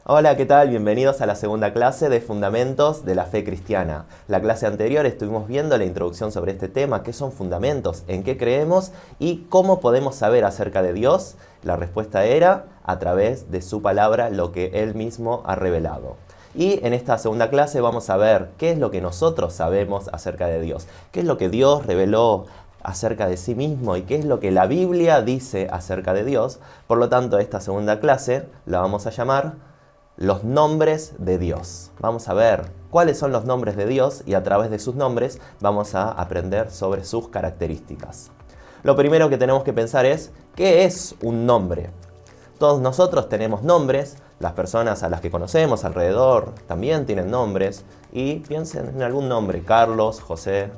Hola, ¿qué tal? Bienvenidos a la segunda clase de Fundamentos de la Fe Cristiana. La clase anterior estuvimos viendo la introducción sobre este tema, qué son fundamentos, en qué creemos y cómo podemos saber acerca de Dios. La respuesta era a través de su palabra, lo que Él mismo ha revelado. Y en esta segunda clase vamos a ver qué es lo que nosotros sabemos acerca de Dios, qué es lo que Dios reveló acerca de sí mismo y qué es lo que la Biblia dice acerca de Dios. Por lo tanto, esta segunda clase la vamos a llamar los nombres de Dios. Vamos a ver cuáles son los nombres de Dios y a través de sus nombres vamos a aprender sobre sus características. Lo primero que tenemos que pensar es, ¿qué es un nombre? Todos nosotros tenemos nombres, las personas a las que conocemos alrededor también tienen nombres y piensen en algún nombre, Carlos, José,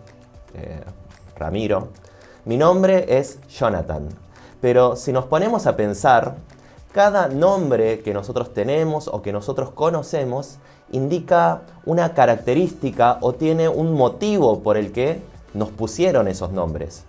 Ramiro. Mi nombre es Jonathan, pero si nos ponemos a pensar, cada nombre que nosotros tenemos o que nosotros conocemos indica una característica o tiene un motivo por el que nos pusieron esos nombres.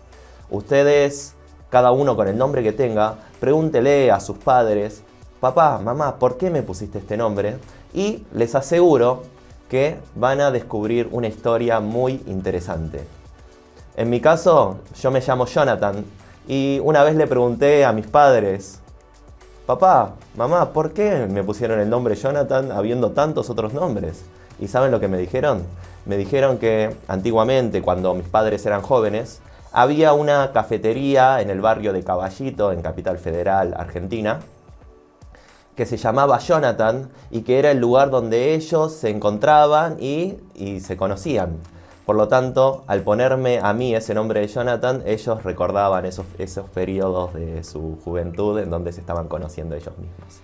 Ustedes, cada uno con el nombre que tenga, pregúntele a sus padres, papá, mamá, ¿por qué me pusiste este nombre? Y les aseguro que van a descubrir una historia muy interesante. En mi caso, yo me llamo Jonathan y una vez le pregunté a mis padres, papá, mamá, ¿por qué me pusieron el nombre Jonathan habiendo tantos otros nombres? ¿Y saben lo que me dijeron? Me dijeron que antiguamente, cuando mis padres eran jóvenes, había una cafetería en el barrio de Caballito, en Capital Federal, Argentina, que se llamaba Jonathan y que era el lugar donde ellos se encontraban y se conocían. Por lo tanto, al ponerme a mí ese nombre de Jonathan, ellos recordaban esos periodos de su juventud en donde se estaban conociendo ellos mismos.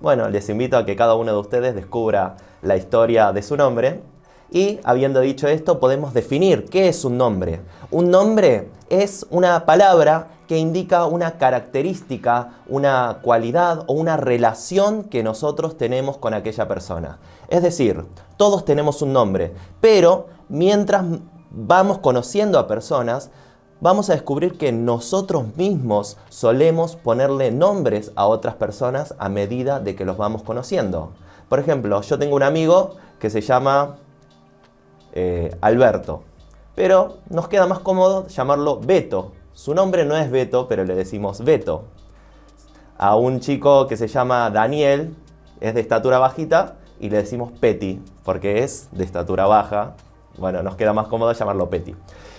Bueno, les invito a que cada uno de ustedes descubra la historia de su nombre. Y habiendo dicho esto, podemos definir qué es un nombre. Un nombre es una palabra que indica una característica, una cualidad o una relación que nosotros tenemos con aquella persona. Es decir, todos tenemos un nombre, pero mientras vamos conociendo a personas, vamos a descubrir que nosotros mismos solemos ponerle nombres a otras personas a medida de que los vamos conociendo. Por ejemplo, yo tengo un amigo que se llama Alberto, pero nos queda más cómodo llamarlo Beto. Su nombre no es Beto, pero le decimos Beto. A un chico que se llama Daniel, es de estatura bajita, y le decimos Peti, porque es de estatura baja. Bueno, nos queda más cómodo llamarlo Peti.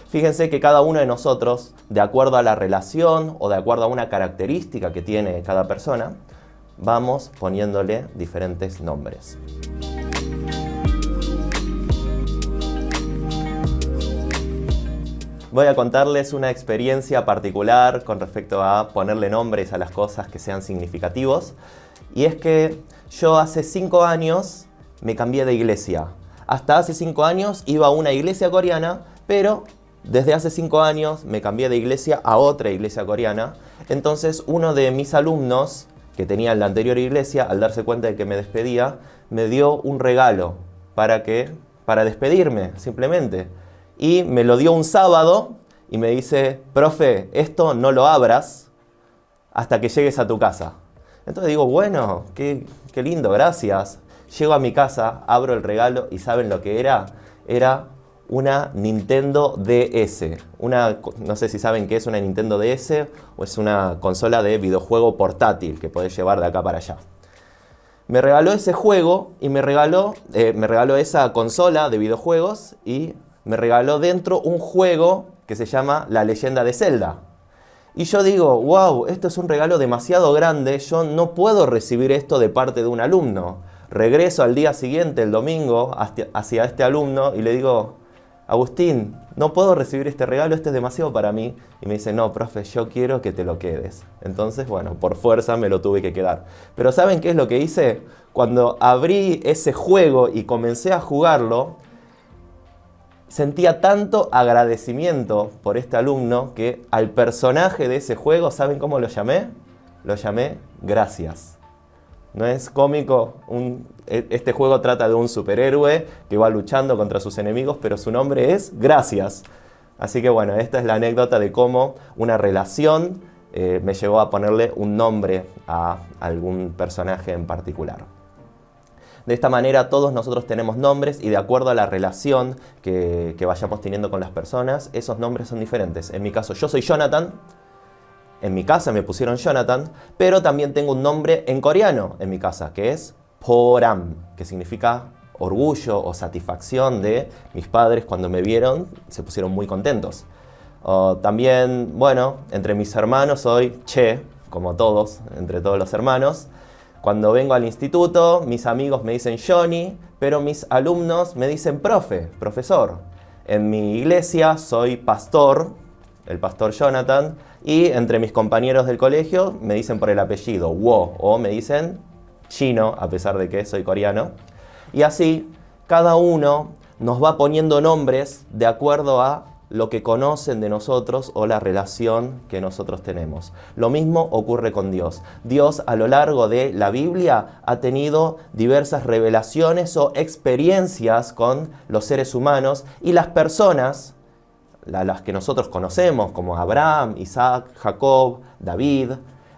Fíjense que cada uno de nosotros, de acuerdo a la relación o de acuerdo a una característica que tiene cada persona, vamos poniéndole diferentes nombres. Voy a contarles una experiencia particular con respecto a ponerle nombres a las cosas que sean significativos. Y es que yo hace 5 años me cambié de iglesia. Hasta hace 5 años iba a una iglesia coreana, pero desde hace 5 años me cambié de iglesia a otra iglesia coreana. Entonces uno de mis alumnos, que tenía en la anterior iglesia, al darse cuenta de que me despedía, me dio un regalo para despedirme, simplemente. Y me lo dio un sábado y me dice, profe, esto no lo abras hasta que llegues a tu casa. Entonces digo, bueno, qué lindo, gracias. Llego a mi casa, abro el regalo y ¿saben lo que era? Era una Nintendo DS. No sé si saben qué es una Nintendo DS o es una consola de videojuego portátil que podés llevar de acá para allá. Me regaló ese juego y me regaló esa consola de videojuegos y me regaló dentro un juego que se llama La Leyenda de Zelda. Y yo digo, wow, esto es un regalo demasiado grande, yo no puedo recibir esto de parte de un alumno. Regreso al día siguiente, el domingo, hacia este alumno y le digo, Agustín, no puedo recibir este regalo, este es demasiado para mí. Y me dice, no, profe, yo quiero que te lo quedes. Entonces, bueno, por fuerza me lo tuve que quedar. Pero ¿saben qué es lo que hice? Cuando abrí ese juego y comencé a jugarlo, sentía tanto agradecimiento por este alumno que al personaje de ese juego, ¿saben cómo lo llamé? Lo llamé Gracias. ¿No es cómico? Este juego trata de un superhéroe que va luchando contra sus enemigos, pero su nombre es Gracias. Así que bueno, esta es la anécdota de cómo una relación me llevó a ponerle un nombre a algún personaje en particular. De esta manera todos nosotros tenemos nombres y de acuerdo a la relación que vayamos teniendo con las personas, esos nombres son diferentes. En mi caso, yo soy Jonathan, en mi casa me pusieron Jonathan, pero también tengo un nombre en coreano en mi casa, que es Poram, que significa orgullo o satisfacción de mis padres. Cuando me vieron se pusieron muy contentos. También, bueno, entre mis hermanos soy Che, como todos, entre todos los hermanos. Cuando vengo al instituto, mis amigos me dicen Johnny, pero mis alumnos me dicen profe, profesor. En mi iglesia soy pastor, el pastor Jonathan, y entre mis compañeros del colegio me dicen por el apellido Wo, o me dicen chino, a pesar de que soy coreano. Y así, cada uno nos va poniendo nombres de acuerdo a lo que conocen de nosotros o la relación que nosotros tenemos. Lo mismo ocurre con Dios. Dios a lo largo de la Biblia ha tenido diversas revelaciones o experiencias con los seres humanos y las personas, las que nosotros conocemos como Abraham, Isaac, Jacob, David,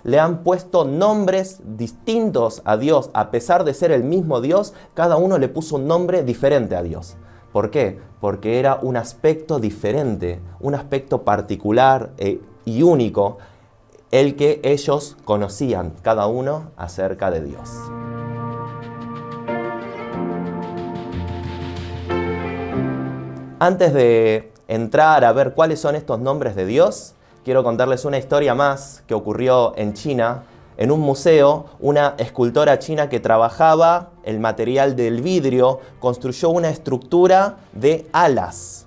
le han puesto nombres distintos a Dios. A pesar de ser el mismo Dios, cada uno le puso un nombre diferente a Dios. ¿Por qué? Porque era un aspecto diferente, un aspecto particular y único, el que ellos conocían, cada uno acerca de Dios. Antes de entrar a ver cuáles son estos nombres de Dios, quiero contarles una historia más que ocurrió en China. En un museo, una escultora china que trabajaba el material del vidrio construyó una estructura de alas.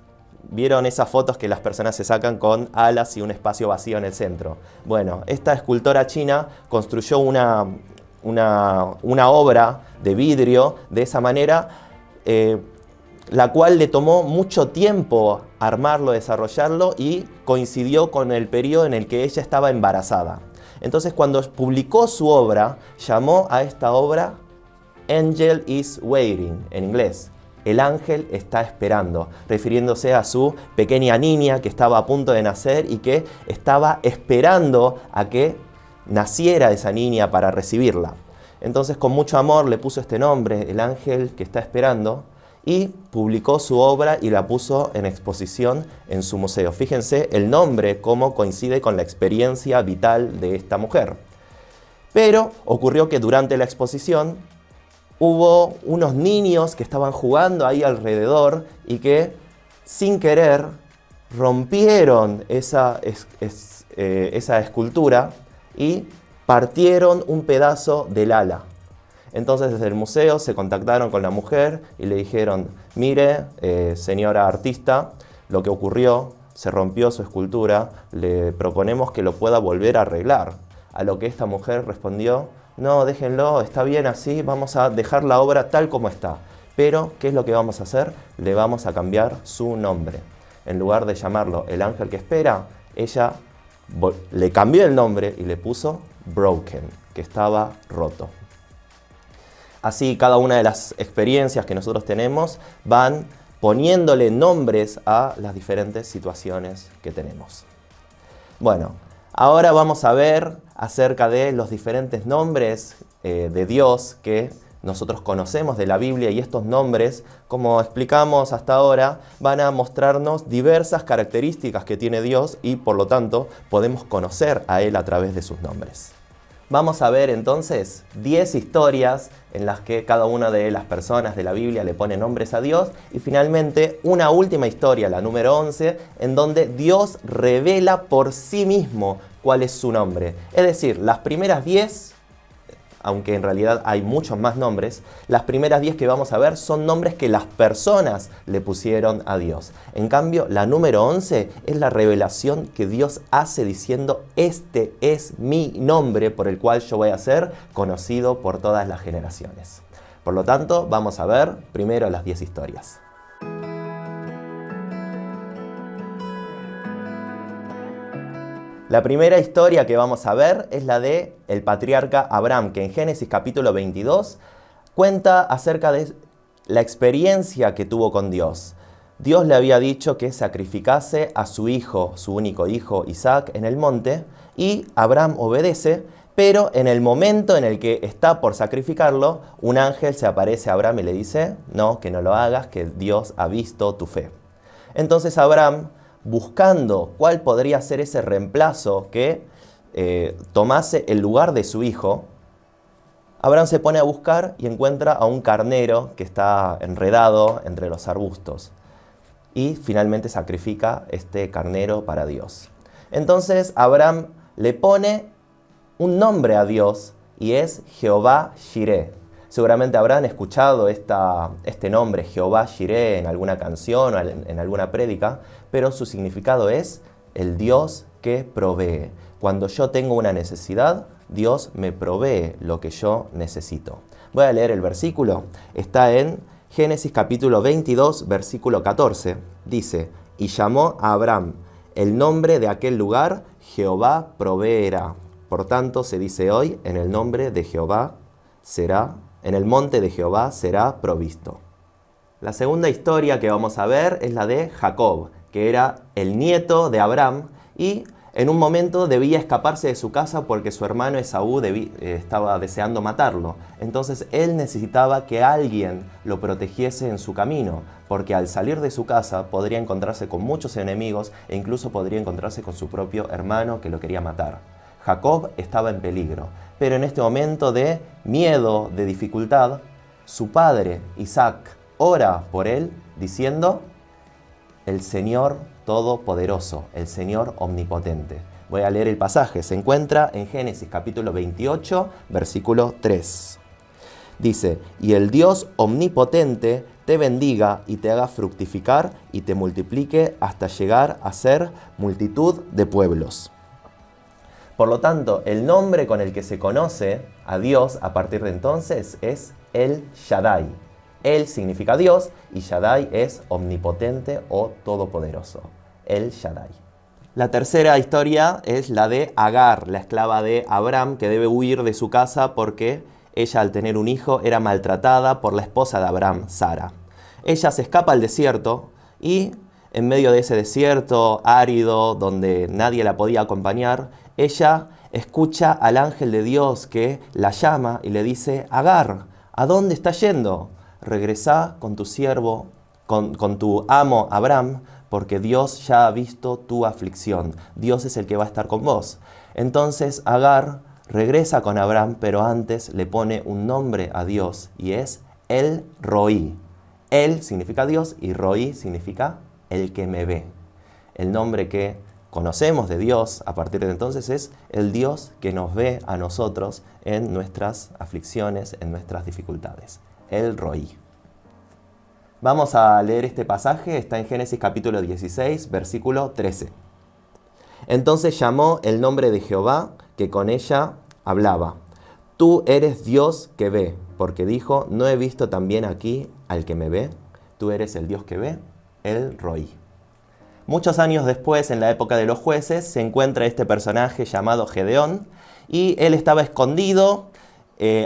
¿Vieron esas fotos que las personas se sacan con alas y un espacio vacío en el centro? Bueno, esta escultora china construyó una obra de vidrio de esa manera, la cual le tomó mucho tiempo armarlo, desarrollarlo, y coincidió con el periodo en el que ella estaba embarazada. Entonces, cuando publicó su obra, llamó a esta obra Angel is Waiting, en inglés. El ángel está esperando, refiriéndose a su pequeña niña que estaba a punto de nacer y que estaba esperando a que naciera esa niña para recibirla. Entonces, con mucho amor le puso este nombre, el ángel que está esperando, y publicó su obra y la puso en exposición en su museo. Fíjense el nombre, cómo coincide con la experiencia vital de esta mujer. Pero ocurrió que durante la exposición hubo unos niños que estaban jugando ahí alrededor y que, sin querer, rompieron esa escultura y partieron un pedazo del ala. Entonces desde el museo se contactaron con la mujer y le dijeron: mire, señora artista, lo que ocurrió, se rompió su escultura, le proponemos que lo pueda volver a arreglar. A lo que esta mujer respondió: no, déjenlo, está bien así, vamos a dejar la obra tal como está. Pero, ¿qué es lo que vamos a hacer? Le vamos a cambiar su nombre. En lugar de llamarlo el ángel que espera, ella le cambió el nombre y le puso Broken, que estaba roto. Así, cada una de las experiencias que nosotros tenemos van poniéndole nombres a las diferentes situaciones que tenemos. Bueno, ahora vamos a ver acerca de los diferentes nombres de Dios que nosotros conocemos de la Biblia, y estos nombres, como explicamos hasta ahora, van a mostrarnos diversas características que tiene Dios y por lo tanto podemos conocer a Él a través de sus nombres. Vamos a ver entonces 10 historias en las que cada una de las personas de la Biblia le pone nombres a Dios, y finalmente una última historia, la número 11, en donde Dios revela por sí mismo cuál es su nombre. Es decir, las primeras 10, aunque en realidad hay muchos más nombres, las primeras 10 que vamos a ver son nombres que las personas le pusieron a Dios. En cambio, la número 11 es la revelación que Dios hace diciendo: este es mi nombre por el cual yo voy a ser conocido por todas las generaciones. Por lo tanto, vamos a ver primero las 10 historias. La primera historia que vamos a ver es la de el patriarca Abraham, que en Génesis capítulo 22 cuenta acerca de la experiencia que tuvo con Dios. Dios le había dicho que sacrificase a su hijo, su único hijo Isaac, en el monte, y Abraham obedece, Pero en el momento en el que está por sacrificarlo, un ángel se aparece a Abraham y le dice, no, que no lo hagas, que Dios ha visto tu fe. Entonces Abraham, buscando cuál podría ser ese reemplazo que tomase el lugar de su hijo, Abraham se pone a buscar y encuentra a un carnero que está enredado entre los arbustos. Y finalmente sacrifica este carnero para Dios. Entonces Abraham le pone un nombre a Dios y es Jehová Jireh. Seguramente habrán escuchado este nombre, Jehová Jireh, en alguna canción o en alguna prédica, pero su significado es el Dios que provee. Cuando yo tengo una necesidad, Dios me provee lo que yo necesito. Voy a leer el versículo. Está en Génesis capítulo 22, versículo 14. Dice, y llamó a Abraham el nombre de aquel lugar, Jehová proveerá. Por tanto, se dice hoy, en el nombre de Jehová será, en el monte de Jehová será provisto. La segunda historia que vamos a ver es la de Jacob, que era el nieto de Abraham y en un momento debía escaparse de su casa porque su hermano Esaú estaba deseando matarlo. Entonces él necesitaba que alguien lo protegiese en su camino, porque al salir de su casa podría encontrarse con muchos enemigos e incluso podría encontrarse con su propio hermano que lo quería matar. Jacob estaba en peligro, pero en este momento de miedo, de dificultad, su padre Isaac ora por él diciendo, el Señor Todopoderoso, el Señor Omnipotente. Voy a leer el pasaje, se encuentra en Génesis capítulo 28, versículo 3. Dice, y el Dios Omnipotente te bendiga y te haga fructificar y te multiplique hasta llegar a ser multitud de pueblos. Por lo tanto, el nombre con el que se conoce a Dios a partir de entonces es El Shaddai. El significa Dios y Shaddai es omnipotente o todopoderoso. El Shaddai. La tercera historia es la de Agar, la esclava de Abraham, que debe huir de su casa porque ella, al tener un hijo, era maltratada por la esposa de Abraham, Sara. Ella se escapa al desierto y en medio de ese desierto árido donde nadie la podía acompañar, ella escucha al ángel de Dios que la llama y le dice, Agar, ¿a dónde estás yendo? Regresá con tu siervo, con tu amo Abraham, porque Dios ya ha visto tu aflicción. Dios es el que va a estar con vos. Entonces Agar regresa con Abraham, pero antes le pone un nombre a Dios y es El Roí. El significa Dios y Roí significa el que me ve. El nombre que conocemos de Dios a partir de entonces es el Dios que nos ve a nosotros en nuestras aflicciones, en nuestras dificultades. El Roí. Vamos a leer este pasaje, está en Génesis capítulo 16, versículo 13. Entonces llamó el nombre de Jehová, que con ella hablaba. Tú eres Dios que ve, porque dijo, ¿no he visto también aquí al que me ve? Tú eres el Dios que ve, el Roí. Muchos años después, en la época de los jueces, se encuentra este personaje llamado Gedeón, y él estaba escondido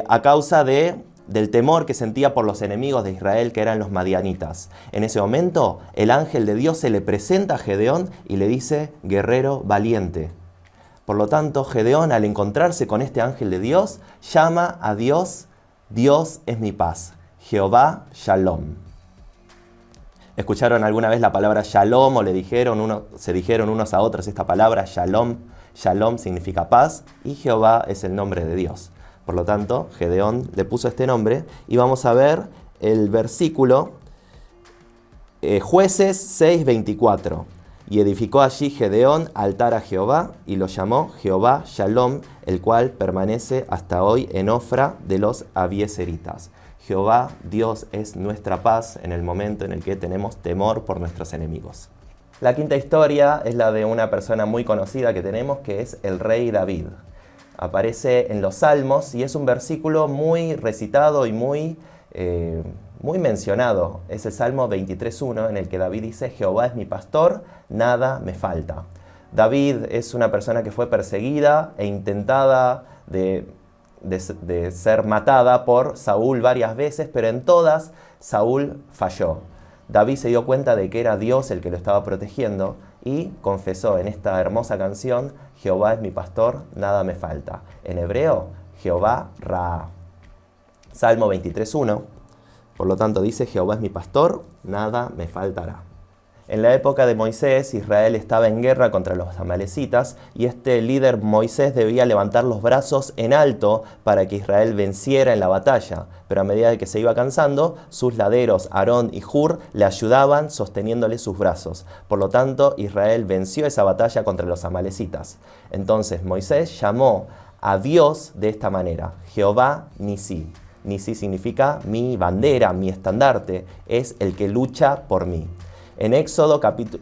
a causa del temor que sentía por los enemigos de Israel, que eran los madianitas. En ese momento, el ángel de Dios se le presenta a Gedeón y le dice, guerrero valiente. Por lo tanto, Gedeón, al encontrarse con este ángel de Dios, llama a Dios, Dios es mi paz, Jehová Shalom. ¿Escucharon alguna vez la palabra Shalom o se dijeron unos a otros esta palabra Shalom? Shalom significa paz y Jehová es el nombre de Dios. Por lo tanto, Gedeón le puso este nombre y vamos a ver el versículo Jueces 6:24. Y edificó allí Gedeón altar a Jehová y lo llamó Jehová Shalom, el cual permanece hasta hoy en Ofra de los abieseritas. Jehová, Dios, es nuestra paz en el momento en el que tenemos temor por nuestros enemigos. La quinta historia es la de una persona muy conocida que tenemos, que es el rey David. Aparece en los Salmos y es un versículo muy recitado y muy mencionado. Es el Salmo 23:1 en el que David dice, Jehová es mi pastor, nada me falta. David es una persona que fue perseguida e intentada de ser matada por Saúl varias veces, pero en todas Saúl falló. David se dio cuenta de que era Dios el que lo estaba protegiendo y confesó en esta hermosa canción: Jehová es mi pastor, nada me falta. En hebreo, Jehová Ra. Salmo 23:1, por lo tanto dice: Jehová es mi pastor, nada me faltará. En la época de Moisés, Israel estaba en guerra contra los amalecitas y este líder Moisés debía levantar los brazos en alto para que Israel venciera en la batalla. Pero a medida que se iba cansando, sus laderos Aarón y Hur le ayudaban sosteniéndole sus brazos. Por lo tanto, Israel venció esa batalla contra los amalecitas. Entonces Moisés llamó a Dios de esta manera: Jehová Nisí. Nisí significa mi bandera, mi estandarte, es el que lucha por mí. En Éxodo, capítulo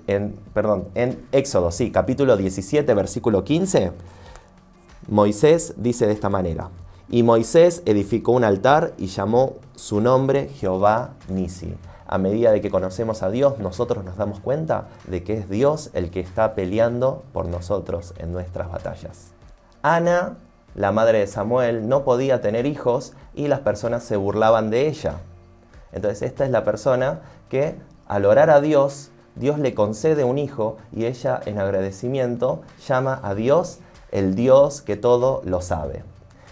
17, versículo 15, Moisés dice de esta manera: y Moisés edificó un altar y llamó su nombre Jehová Nisí. A medida de que conocemos a Dios, nosotros nos damos cuenta de que es Dios el que está peleando por nosotros en nuestras batallas. Ana, la madre de Samuel, no podía tener hijos y las personas se burlaban de ella. Entonces esta es la persona que, al orar a Dios, Dios le concede un hijo y ella, en agradecimiento, llama a Dios el Dios que todo lo sabe.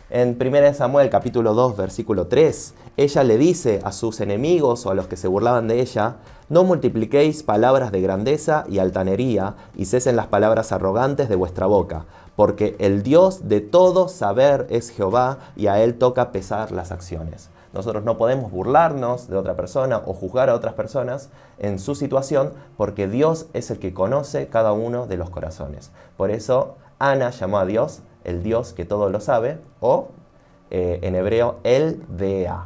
En 1 Samuel capítulo 2, versículo 3, ella le dice a sus enemigos o a los que se burlaban de ella: no multipliquéis palabras de grandeza y altanería, y cesen las palabras arrogantes de vuestra boca, porque el Dios de todo saber es Jehová, y a él toca pesar las acciones. Nosotros no podemos burlarnos de otra persona o juzgar a otras personas en su situación, porque Dios es el que conoce cada uno de los corazones. Por eso Ana llamó a Dios el Dios que todo lo sabe, o en hebreo, El Dea.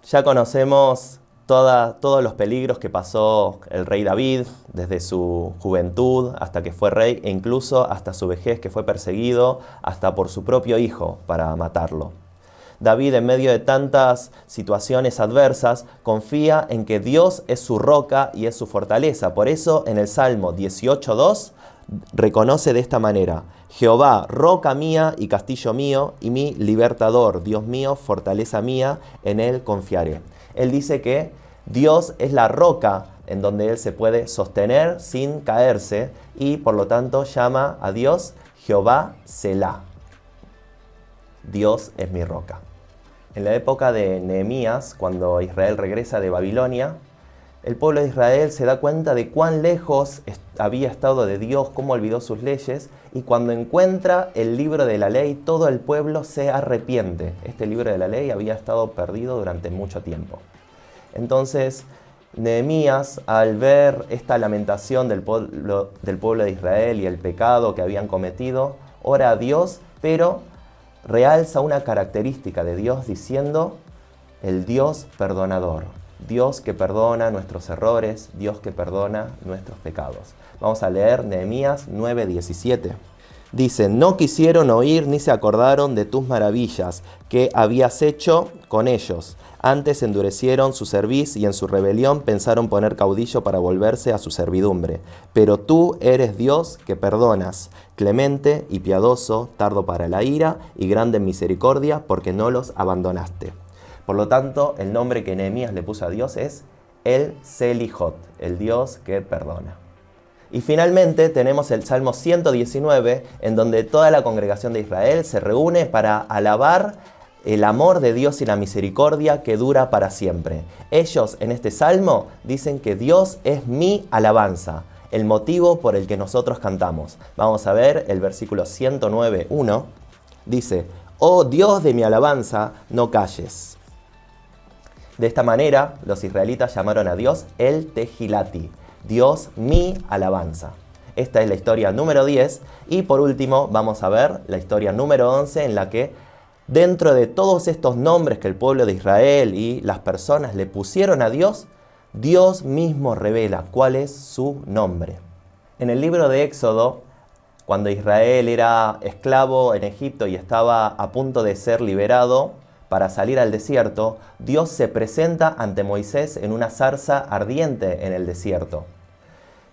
Ya conocemos todos los peligros que pasó el rey David, desde su juventud hasta que fue rey, e incluso hasta su vejez, que fue perseguido hasta por su propio hijo para matarlo. David, en medio de tantas situaciones adversas, confía en que Dios es su roca y es su fortaleza. Por eso en el Salmo 18:2 reconoce de esta manera: Jehová, roca mía y castillo mío y mi libertador, Dios mío, fortaleza mía, en él confiaré. Él dice que Dios es la roca en donde él se puede sostener sin caerse y por lo tanto llama a Dios Jehová Selah. Dios es mi roca. En la época de Nehemías, cuando Israel regresa de Babilonia, el pueblo de Israel se da cuenta de cuán lejos había estado de Dios, cómo olvidó sus leyes, y cuando encuentra el libro de la ley, todo el pueblo se arrepiente. Este libro de la ley había estado perdido durante mucho tiempo. Entonces, Nehemías, al ver esta lamentación del pueblo de Israel y el pecado que habían cometido, ora a Dios, pero realza una característica de Dios diciendo: el Dios perdonador, Dios que perdona nuestros errores, Dios que perdona nuestros pecados. Vamos a leer Nehemías 9:17. Dice: no quisieron oír ni se acordaron de tus maravillas que habías hecho con ellos. Antes endurecieron su cerviz y en su rebelión pensaron poner caudillo para volverse a su servidumbre. Pero tú eres Dios que perdonas, clemente y piadoso, tardo para la ira y grande en misericordia, porque no los abandonaste. Por lo tanto, el nombre que Nehemías le puso a Dios es El Selihot, el Dios que perdona. Y finalmente tenemos el Salmo 119, en donde toda la congregación de Israel se reúne para alabar el amor de Dios y la misericordia que dura para siempre. Ellos en este salmo dicen que Dios es mi alabanza, el motivo por el que nosotros cantamos. Vamos a ver el versículo 109:1. Dice: oh Dios de mi alabanza, no calles. De esta manera, los israelitas llamaron a Dios el Tehilati, Dios mi alabanza. Esta es la historia número 10 y por último vamos a ver la historia número 11, en la que dentro de todos estos nombres que el pueblo de Israel y las personas le pusieron a Dios, Dios mismo revela cuál es su nombre. En el libro de Éxodo, cuando Israel era esclavo en Egipto y estaba a punto de ser liberado para salir al desierto, Dios se presenta ante Moisés en una zarza ardiente en el desierto.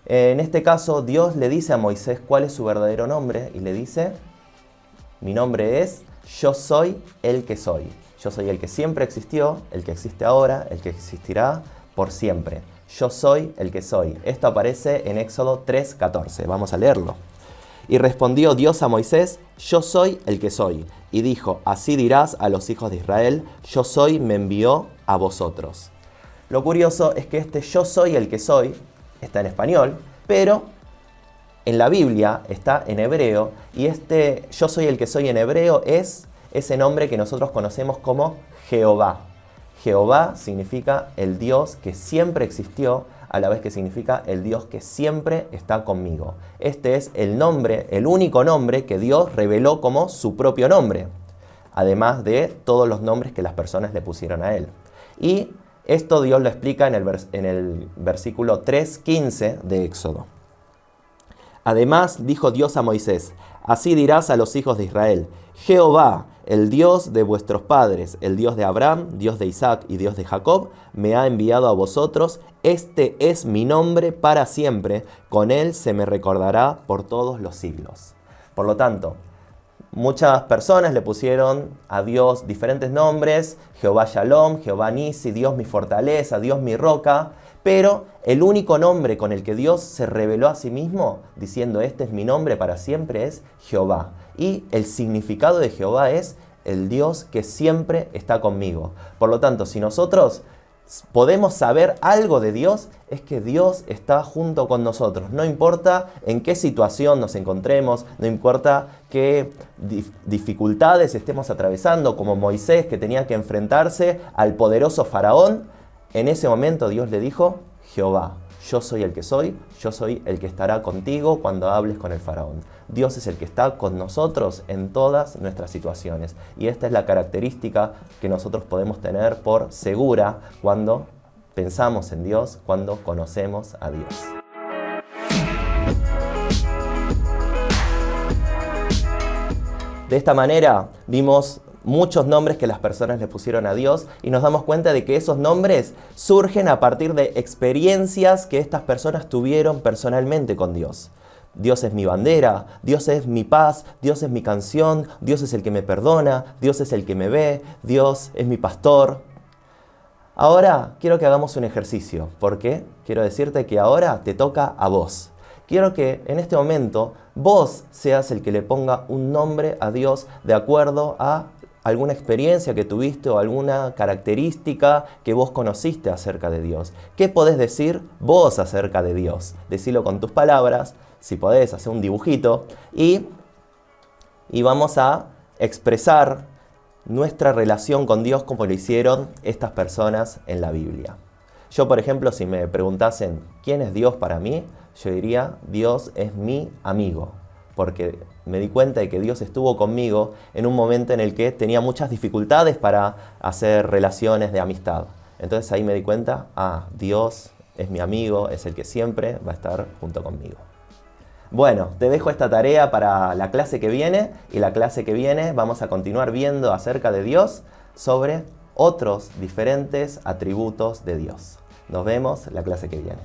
En este caso, Dios le dice a Moisés cuál es su verdadero nombre y le dice: mi nombre es Yo soy el que soy. Yo soy el que siempre existió, el que existe ahora, el que existirá por siempre. yo soy el que soy. Esto aparece en Éxodo 3:14. Vamos a leerlo. Y respondió Dios a Moisés, yo soy el que soy. Y dijo, así dirás a los hijos de Israel, yo soy, me envió a vosotros. Lo curioso es que este yo soy el que soy está en español, pero en la Biblia está en hebreo, y este yo soy el que soy en hebreo es ese nombre que nosotros conocemos como Jehová. Jehová significa el Dios que siempre existió, a la vez que significa el Dios que siempre está conmigo. Este es el nombre, el único nombre que Dios reveló como su propio nombre, además de todos los nombres que las personas le pusieron a él. Y esto Dios lo explica en el versículo 3:15 de Éxodo. Además dijo Dios a Moisés, así dirás a los hijos de Israel, Jehová, el Dios de vuestros padres, el Dios de Abraham, Dios de Isaac y Dios de Jacob, me ha enviado a vosotros, este es mi nombre para siempre, con él se me recordará por todos los siglos. Por lo tanto, muchas personas le pusieron a Dios diferentes nombres, Jehová Shalom, Jehová Nisi, Dios mi fortaleza, Dios mi roca, pero el único nombre con el que Dios se reveló a sí mismo, diciendo este es mi nombre para siempre, es Jehová. Y el significado de Jehová es el Dios que siempre está conmigo. Por lo tanto, si nosotros podemos saber algo de Dios, es que Dios está junto con nosotros. No importa en qué situación nos encontremos, no importa qué dificultades estemos atravesando, como Moisés que tenía que enfrentarse al poderoso faraón. En ese momento Dios le dijo, Jehová, yo soy el que soy, yo soy el que estará contigo cuando hables con el faraón. Dios es el que está con nosotros en todas nuestras situaciones. Y esta es la característica que nosotros podemos tener por segura cuando pensamos en Dios, cuando conocemos a Dios. De esta manera vimos muchos nombres que las personas le pusieron a Dios y nos damos cuenta de que esos nombres surgen a partir de experiencias que estas personas tuvieron personalmente con Dios. Dios es mi bandera, Dios es mi paz, Dios es mi canción, Dios es el que me perdona, Dios es el que me ve, Dios es mi pastor. Ahora quiero que hagamos un ejercicio, porque quiero decirte que ahora te toca a vos. Quiero que en este momento vos seas el que le ponga un nombre a Dios de acuerdo a alguna experiencia que tuviste o alguna característica que vos conociste acerca de Dios. ¿Qué podés decir vos acerca de Dios? Decilo con tus palabras, si podés hacer un dibujito y vamos a expresar nuestra relación con Dios como lo hicieron estas personas en la Biblia. Yo, por ejemplo, si me preguntasen ¿quién es Dios para mí? Yo diría, Dios es mi amigo, porque me di cuenta de que Dios estuvo conmigo en un momento en el que tenía muchas dificultades para hacer relaciones de amistad. Entonces ahí me di cuenta, Dios es mi amigo, es el que siempre va a estar junto conmigo. Bueno, te dejo esta tarea para la clase que viene, y la clase que viene vamos a continuar viendo acerca de Dios sobre otros diferentes atributos de Dios. Nos vemos la clase que viene.